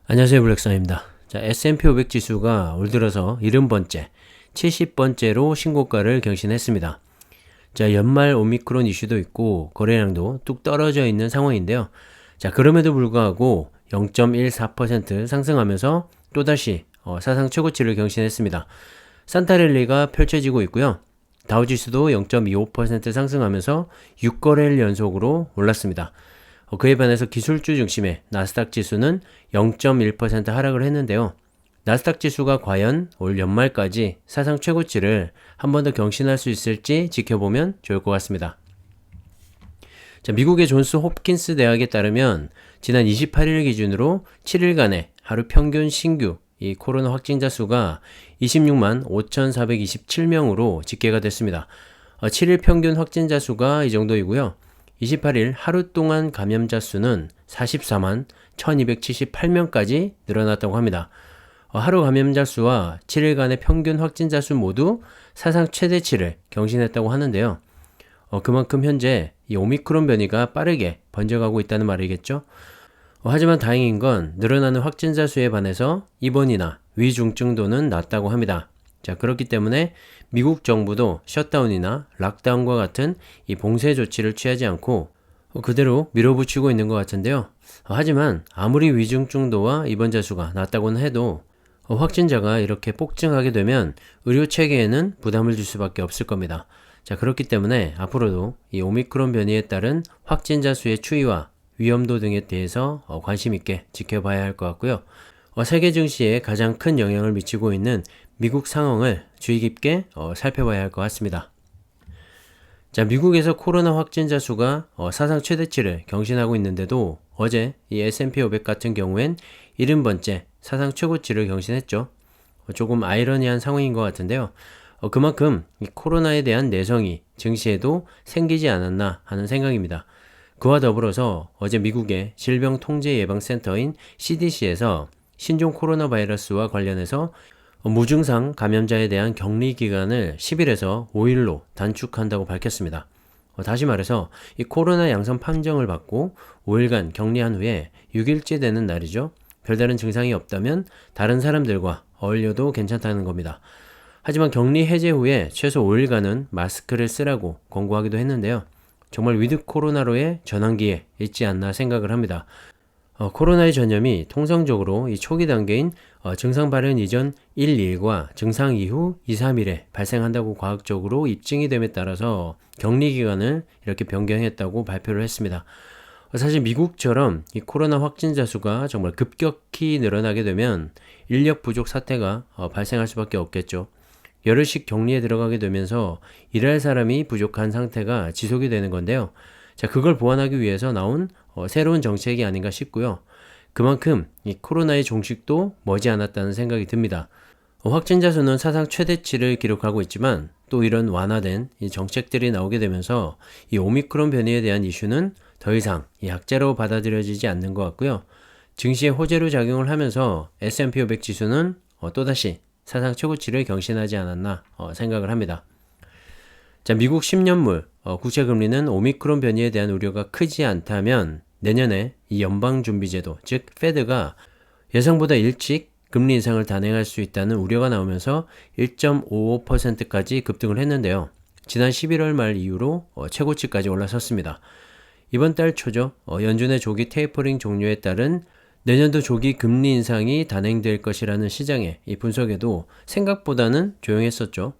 안녕하세요, 블랙선입니다. 자, S&P 500 지수가 올 들어서 70번째, 70번째로 신고가를 경신했습니다. 자, 연말 오미크론 이슈도 있고 거래량도 뚝 떨어져 있는 상황인데요. 자, 그럼에도 불구하고 0.14% 상승하면서 또다시 사상 최고치를 경신했습니다. 산타랠리가 펼쳐지고 있고요. 다우지수도 0.25% 상승하면서 6거래일 연속으로 올랐습니다. 그에 반해서 기술주 중심의 나스닥 지수는 0.1% 하락을 했는데요. 나스닥 지수가 과연 올 연말까지 사상 최고치를 한 번 더 경신할 수 있을지 지켜보면 좋을 것 같습니다. 자, 미국의 존스 홉킨스 대학에 따르면 지난 28일 기준으로 7일간의 하루 평균 신규 이 코로나 확진자 수가 26만 5,427명으로 집계가 됐습니다. 7일 평균 확진자 수가 이 정도이고요. 28일 하루 동안 감염자 수는 44만 1278명까지 늘어났다고 합니다. 하루 감염자 수와 7일간의 평균 확진자 수 모두 사상 최대치를 경신했다고 하는데요. 그만큼 현재 이 오미크론 변이가 빠르게 번져가고 있다는 말이겠죠. 하지만 다행인 건 늘어나는 확진자 수에 반해서 입원이나 위중증도는 낮다고 합니다. 자, 그렇기 때문에 미국 정부도 셧다운이나 락다운과 같은 이 봉쇄 조치를 취하지 않고 그대로 밀어붙이고 있는 것 같은데요. 하지만 아무리 위중증도와 입원자 수가 낮다고는 해도 확진자가 이렇게 폭증하게 되면 의료 체계에는 부담을 줄 수밖에 없을 겁니다. 자, 그렇기 때문에 앞으로도 이 오미크론 변이에 따른 확진자 수의 추이와 위험도 등에 대해서 관심 있게 지켜봐야 할 것 같고요. 세계 증시에 가장 큰 영향을 미치고 있는 미국 상황을 주의 깊게 살펴봐야 할 것 같습니다. 자, 미국에서 코로나 확진자 수가 사상 최대치를 경신하고 있는데도 어제 이 S&P 500 같은 경우엔 70번째 사상 최고치를 경신했죠. 조금 아이러니한 상황인 것 같은데요. 그만큼 이 코로나에 대한 내성이 증시에도 생기지 않았나 하는 생각입니다. 그와 더불어서 어제 미국의 질병통제예방센터인 CDC에서 신종 코로나 바이러스와 관련해서 무증상 감염자에 대한 격리 기간을 10일에서 5일로 단축한다고 밝혔습니다. 다시 말해서 이 코로나 양성 판정을 받고 5일간 격리한 후에 6일째 되는 날이죠. 별다른 증상이 없다면 다른 사람들과 어울려도 괜찮다는 겁니다. 하지만 격리 해제 후에 최소 5일간은 마스크를 쓰라고 권고하기도 했는데요. 정말 위드 코로나로의 전환기에 있지 않나 생각을 합니다. 코로나의 전염이 통상적으로 이 초기 단계인 증상 발현 이전 1일과 증상 이후 2, 3일에 발생한다고 과학적으로 입증이 됨에 따라서 격리 기간을 이렇게 변경했다고 발표를 했습니다. 사실 미국처럼 이 코로나 확진자 수가 정말 급격히 늘어나게 되면 인력 부족 사태가 발생할 수밖에 없겠죠. 열흘씩 격리에 들어가게 되면서 일할 사람이 부족한 상태가 지속이 되는 건데요. 자, 그걸 보완하기 위해서 나온 새로운 정책이 아닌가 싶고요. 그만큼 이 코로나의 종식도 머지않았다는 생각이 듭니다. 확진자 수는 사상 최대치를 기록하고 있지만 또 이런 완화된 이 정책들이 나오게 되면서 이 오미크론 변이에 대한 이슈는 더 이상 이 약재로 받아들여지지 않는 것 같고요. 증시에 호재로 작용을 하면서 S&P 500 지수는 또다시 사상 최고치를 경신하지 않았나 생각을 합니다. 자, 미국 10년물 국채금리는 오미크론 변이에 대한 우려가 크지 않다면 내년에 이 연방준비제도, 즉 페드가 예상보다 일찍 금리 인상을 단행할 수 있다는 우려가 나오면서 1.55%까지 급등을 했는데요. 지난 11월 말 이후로 최고치까지 올라섰습니다. 이번 달 초죠. 연준의 조기 테이퍼링 종료에 따른 내년도 조기 금리 인상이 단행될 것이라는 시장의 이 분석에도 생각보다는 조용했었죠.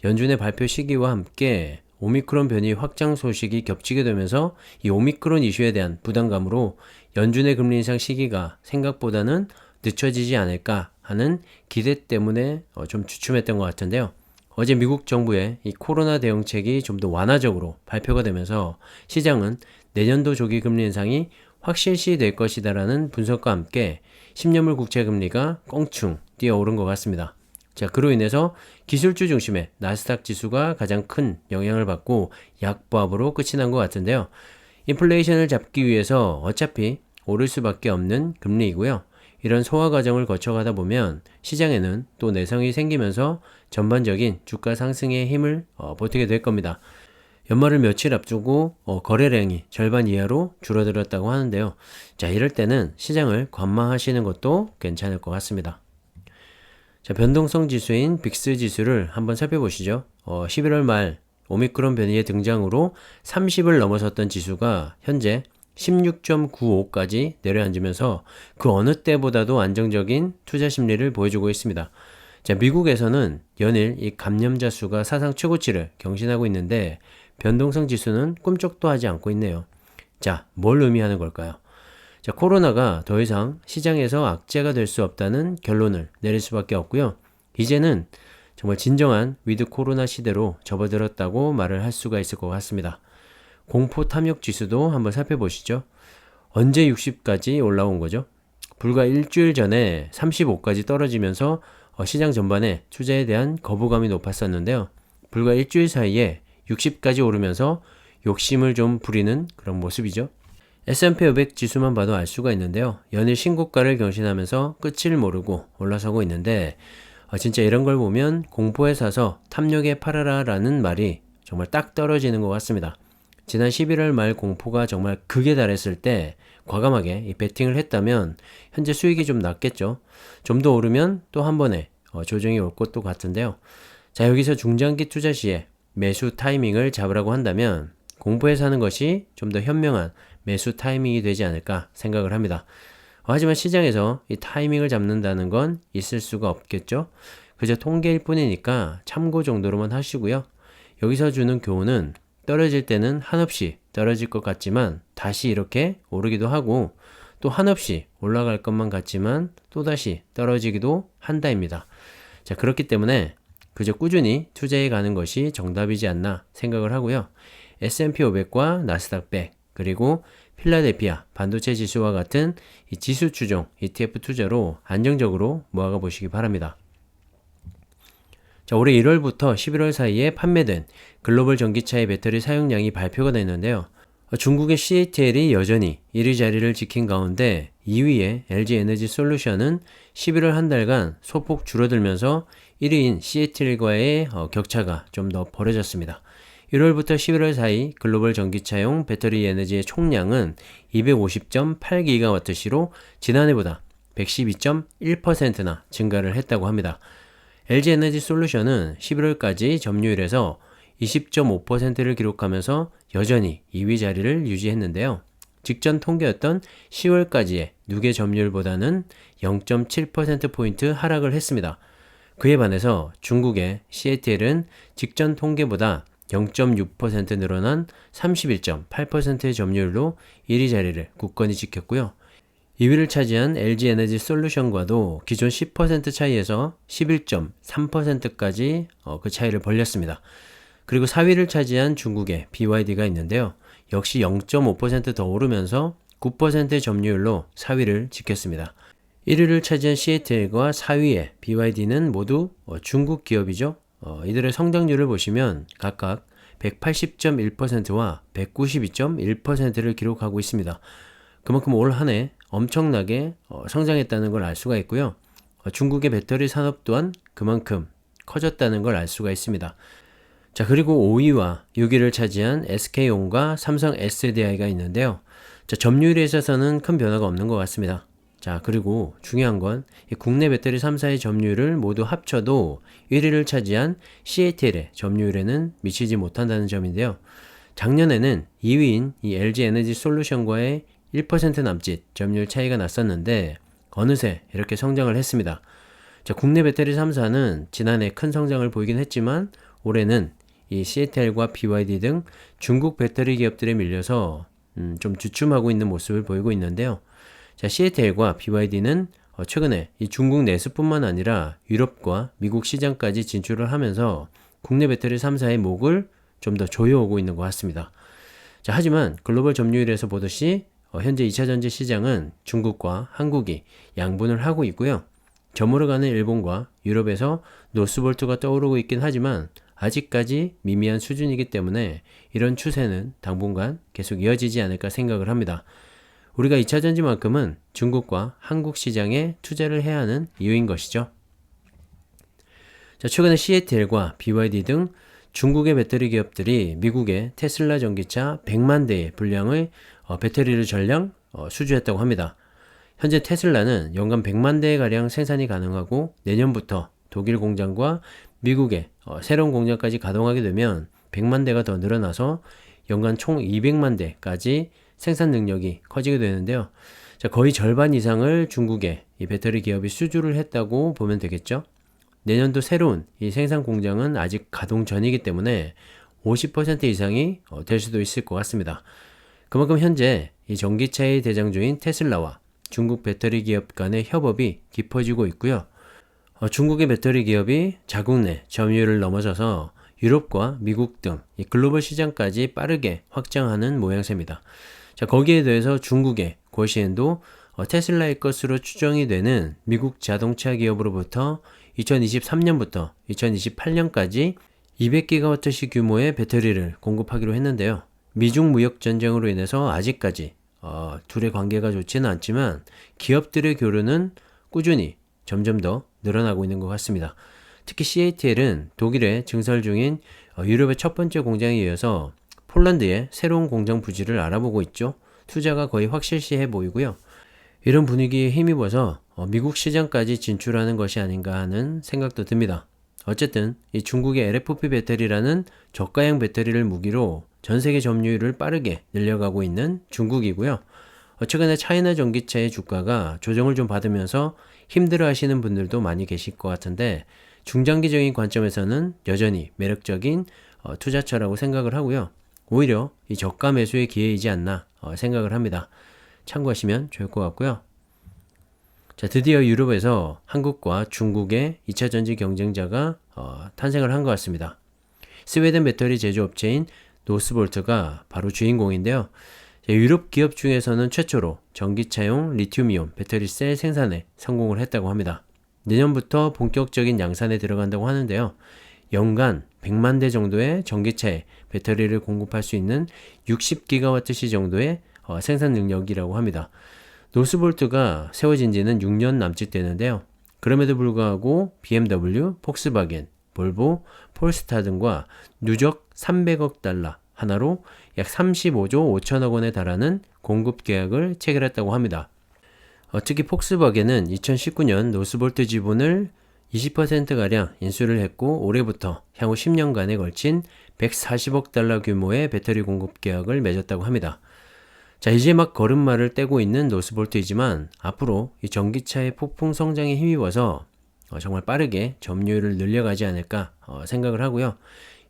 연준의 발표 시기와 함께 오미크론 변이 확장 소식이 겹치게 되면서 이 오미크론 이슈에 대한 부담감으로 연준의 금리 인상 시기가 생각보다는 늦춰지지 않을까 하는 기대 때문에 좀 주춤했던 것 같은데요. 어제 미국 정부의 이 코로나 대응책이 좀 더 완화적으로 발표가 되면서 시장은 내년도 조기 금리 인상이 확실시 될 것이다라는 분석과 함께 10년물 국채 금리가 껑충 뛰어오른 것 같습니다. 자, 그로 인해서 기술주 중심의 나스닥 지수가 가장 큰 영향을 받고 약보합으로 끝이 난 것 같은데요. 인플레이션을 잡기 위해서 어차피 오를 수밖에 없는 금리이고요. 이런 소화 과정을 거쳐가다 보면 시장에는 또 내성이 생기면서 전반적인 주가 상승의 힘을 보태게 될 겁니다. 연말을 며칠 앞두고 거래량이 절반 이하로 줄어들었다고 하는데요. 자, 이럴 때는 시장을 관망하시는 것도 괜찮을 것 같습니다. 자, 변동성 지수인 빅스 지수를 한번 살펴보시죠. 11월 말 오미크론 변이의 등장으로 30을 넘어섰던 지수가 현재 16.95까지 내려앉으면서 그 어느 때보다도 안정적인 투자 심리를 보여주고 있습니다. 자, 미국에서는 연일 이 감염자 수가 사상 최고치를 경신하고 있는데 변동성 지수는 꿈쩍도 하지 않고 있네요. 자, 뭘 의미하는 걸까요? 자, 코로나가 더 이상 시장에서 악재가 될 수 없다는 결론을 내릴 수밖에 없고요. 이제는 정말 진정한 위드 코로나 시대로 접어들었다고 말을 할 수가 있을 것 같습니다. 공포 탐욕 지수도 한번 살펴보시죠. 언제 60까지 올라온 거죠? 불과 일주일 전에 35까지 떨어지면서 시장 전반에 투자에 대한 거부감이 높았었는데요. 불과 일주일 사이에 60까지 오르면서 욕심을 좀 부리는 그런 모습이죠. S&P 500 지수만 봐도 알 수가 있는데요. 연일 신고가를 경신하면서 끝을 모르고 올라서고 있는데 진짜 이런 걸 보면 공포에 사서 탐욕에 팔아라 라는 말이 정말 딱 떨어지는 것 같습니다. 지난 11월 말 공포가 정말 극에 달했을 때 과감하게 이 베팅을 했다면 현재 수익이 좀 낮겠죠. 좀 더 오르면 또 한 번에 조정이 올 것도 같은데요. 자, 여기서 중장기 투자 시에 매수 타이밍을 잡으라고 한다면 공포에 사는 것이 좀 더 현명한 매수 타이밍이 되지 않을까 생각을 합니다. 하지만 시장에서 이 타이밍을 잡는다는 건 있을 수가 없겠죠. 그저 통계일 뿐이니까 참고 정도로만 하시고요. 여기서 주는 교훈은 떨어질 때는 한없이 떨어질 것 같지만 다시 이렇게 오르기도 하고 또 한없이 올라갈 것만 같지만 또다시 떨어지기도 한다입니다. 자, 그렇기 때문에 그저 꾸준히 투자해 가는 것이 정답이지 않나 생각을 하고요. S&P 500과 나스닥 100 그리고 필라델피아 반도체 지수와 같은 이 지수 추종 ETF 투자로 안정적으로 모아가 보시기 바랍니다. 자, 올해 1월부터 11월 사이에 판매된 글로벌 전기차의 배터리 사용량이 발표가 됐는데요. 중국의 CATL이 여전히 1위 자리를 지킨 가운데 2위의 LG에너지솔루션은 11월 한 달간 소폭 줄어들면서 1위인 CATL과의 격차가 좀 더 벌어졌습니다. 1월부터 11월 사이 글로벌 전기차용 배터리 에너지의 총량은 250.8GWh로 지난해보다 112.1%나 증가를 했다고 합니다. LG에너지솔루션은 11월까지 점유율에서 20.5%를 기록하면서 여전히 2위 자리를 유지했는데요. 직전 통계였던 10월까지의 누계 점유율보다는 0.7%포인트 하락을 했습니다. 그에 반해서 중국의 CATL은 직전 통계보다 0.6% 늘어난 31.8%의 점유율로 1위 자리를 굳건히 지켰고요. 2위를 차지한 LG에너지솔루션과도 기존 10% 차이에서 11.3%까지 그 차이를 벌렸습니다. 그리고 4위를 차지한 중국의 BYD가 있는데요. 역시 0.5% 더 오르면서 9%의 점유율로 4위를 지켰습니다. 1위를 차지한 CATL과 4위의 BYD는 모두 중국 기업이죠. 이들의 성장률을 보시면 각각 180.1%와 192.1%를 기록하고 있습니다. 그만큼 올 한 해 엄청나게 성장했다는 걸 알 수가 있고요. 중국의 배터리 산업 또한 그만큼 커졌다는 걸 알 수가 있습니다. 자, 그리고 5위와 6위를 차지한 SK온과 삼성 SDI가 있는데요. 자, 점유율에 있어서는 큰 변화가 없는 것 같습니다. 자, 그리고 중요한 건 국내 배터리 3사의 점유율을 모두 합쳐도 1위를 차지한 CATL의 점유율에는 미치지 못한다는 점인데요. 작년에는 2위인 이 LG에너지솔루션과의 1% 남짓 점유율 차이가 났었는데 어느새 이렇게 성장을 했습니다. 자, 국내 배터리 3사는 지난해 큰 성장을 보이긴 했지만 올해는 이 CATL과 BYD 등 중국 배터리 기업들에 밀려서 좀 주춤하고 있는 모습을 보이고 있는데요. 자, CATL과 BYD는 최근에 이 중국 내수뿐만 아니라 유럽과 미국 시장까지 진출을 하면서 국내 배터리 3사의 목을 좀 더 조여오고 있는 것 같습니다. 자, 하지만 글로벌 점유율에서 보듯이 현재 2차 전지 시장은 중국과 한국이 양분을 하고 있고요. 저물어가는 일본과 유럽에서 노스볼트가 떠오르고 있긴 하지만 아직까지 미미한 수준이기 때문에 이런 추세는 당분간 계속 이어지지 않을까 생각을 합니다. 우리가 2차 전지만큼은 중국과 한국 시장에 투자를 해야 하는 이유인 것이죠. 자, 최근에 CATL과 BYD 등 중국의 배터리 기업들이 미국의 테슬라 전기차 100만 대의 분량을 배터리를 전량 수주했다고 합니다. 현재 테슬라는 연간 100만 대 가량 생산이 가능하고 내년부터 독일 공장과 미국의 새로운 공장까지 가동하게 되면 100만 대가 더 늘어나서 연간 총 200만 대까지 생산 능력이 커지게 되는데요. 자, 거의 절반 이상을 중국의 이 배터리 기업이 수주를 했다고 보면 되겠죠. 내년도 새로운 이 생산 공장은 아직 가동 전이기 때문에 50% 이상이 될 수도 있을 것 같습니다. 그만큼 현재 이 전기차의 대장주인 테슬라와 중국 배터리 기업 간의 협업이 깊어지고 있고요. 중국의 배터리 기업이 자국 내 점유율을 넘어서서 유럽과 미국 등 이 글로벌 시장까지 빠르게 확장하는 모양새입니다. 자, 거기에 대해서 중국의 고시엔도 테슬라의 것으로 추정이 되는 미국 자동차 기업으로부터 2023년부터 2028년까지 200기가와트시 규모의 배터리를 공급하기로 했는데요. 미중 무역 전쟁으로 인해서 아직까지 둘의 관계가 좋지는 않지만 기업들의 교류는 꾸준히 점점 더 늘어나고 있는 것 같습니다. 특히 CATL은 독일에 증설 중인 유럽의 첫 번째 공장에 이어서 폴란드의 새로운 공장 부지를 알아보고 있죠. 투자가 거의 확실시해 보이고요. 이런 분위기에 힘입어서 미국 시장까지 진출하는 것이 아닌가 하는 생각도 듭니다. 어쨌든 이 중국의 LFP 배터리라는 저가형 배터리를 무기로 전 세계 점유율을 빠르게 늘려가고 있는 중국이고요. 최근에 차이나 전기차의 주가가 조정을 좀 받으면서 힘들어 하시는 분들도 많이 계실 것 같은데 중장기적인 관점에서는 여전히 매력적인 투자처라고 생각을 하고요. 오히려 이 저가 매수의 기회이지 않나 생각을 합니다. 참고하시면 좋을 것 같고요. 자, 드디어 유럽에서 한국과 중국의 2차 전지 경쟁자가 탄생을 한 것 같습니다. 스웨덴 배터리 제조업체인 노스볼트가 바로 주인공인데요. 유럽 기업 중에서는 최초로 전기차용 리튬이온 배터리 셀 생산에 성공을 했다고 합니다. 내년부터 본격적인 양산에 들어간다고 하는데요. 연간 100만 대 정도의 전기차에 배터리를 공급할 수 있는 60기가와트시 정도의 생산 능력이라고 합니다. 노스볼트가 세워진 지는 6년 남짓 되는데요. 그럼에도 불구하고 BMW, 폭스바겐, 볼보, 폴스타 등과 누적 300억 달러 하나로 약 35조 5천억 원에 달하는 공급 계약을 체결했다고 합니다. 특히 폭스바겐은 2019년 노스볼트 지분을 20%가량 인수를 했고 올해부터 향후 10년간에 걸친 140억 달러 규모의 배터리 공급 계약을 맺었다고 합니다. 자, 이제 막 걸음마를 떼고 있는 노스볼트이지만 앞으로 이 전기차의 폭풍 성장에 힘입어서 정말 빠르게 점유율을 늘려가지 않을까 생각을 하고요.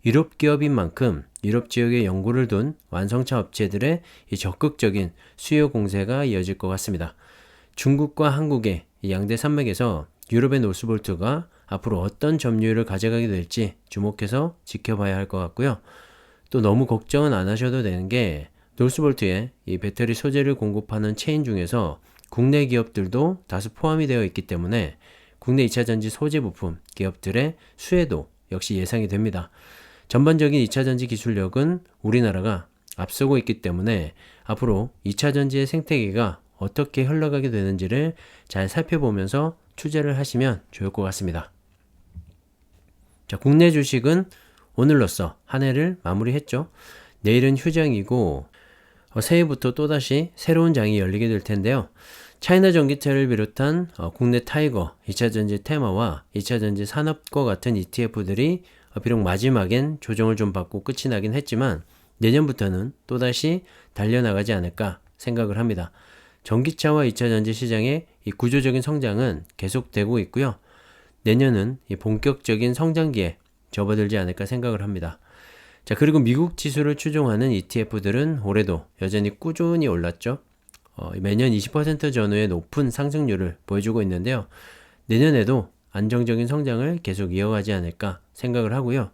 유럽 기업인 만큼 유럽 지역에 연구를 둔 완성차 업체들의 이 적극적인 수요 공세가 이어질 것 같습니다. 중국과 한국의 이 양대 산맥에서 유럽의 노스볼트가 앞으로 어떤 점유율을 가져가게 될지 주목해서 지켜봐야 할 것 같고요. 또 너무 걱정은 안 하셔도 되는 게 노스볼트의 이 배터리 소재를 공급하는 체인 중에서 국내 기업들도 다수 포함이 되어 있기 때문에 국내 2차전지 소재 부품 기업들의 수혜도 역시 예상이 됩니다. 전반적인 2차전지 기술력은 우리나라가 앞서고 있기 때문에 앞으로 2차전지의 생태계가 어떻게 흘러가게 되는지를 잘 살펴보면서 투자를 하시면 좋을 것 같습니다. 자, 국내 주식은 오늘로써 한 해를 마무리했죠. 내일은 휴장이고 새해부터 또다시 새로운 장이 열리게 될 텐데요. 차이나 전기차를 비롯한 국내 타이거, 2차전지 테마와 2차전지 산업과 같은 ETF들이 비록 마지막엔 조정을 좀 받고 끝이 나긴 했지만 내년부터는 또다시 달려나가지 않을까 생각을 합니다. 전기차와 2차전지 시장의 이 구조적인 성장은 계속되고 있고요. 내년은 이 본격적인 성장기에 접어들지 않을까 생각을 합니다. 자, 그리고 미국 지수를 추종하는 ETF들은 올해도 여전히 꾸준히 올랐죠. 매년 20% 전후의 높은 상승률을 보여주고 있는데요. 내년에도 안정적인 성장을 계속 이어가지 않을까 생각을 하고요.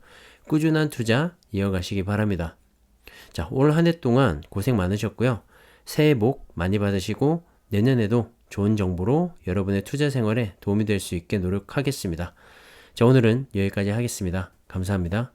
꾸준한 투자 이어가시기 바랍니다. 자, 올 한 해 동안 고생 많으셨고요. 새해 복 많이 받으시고 내년에도 좋은 정보로 여러분의 투자 생활에 도움이 될 수 있게 노력하겠습니다. 자, 오늘은 여기까지 하겠습니다. 감사합니다.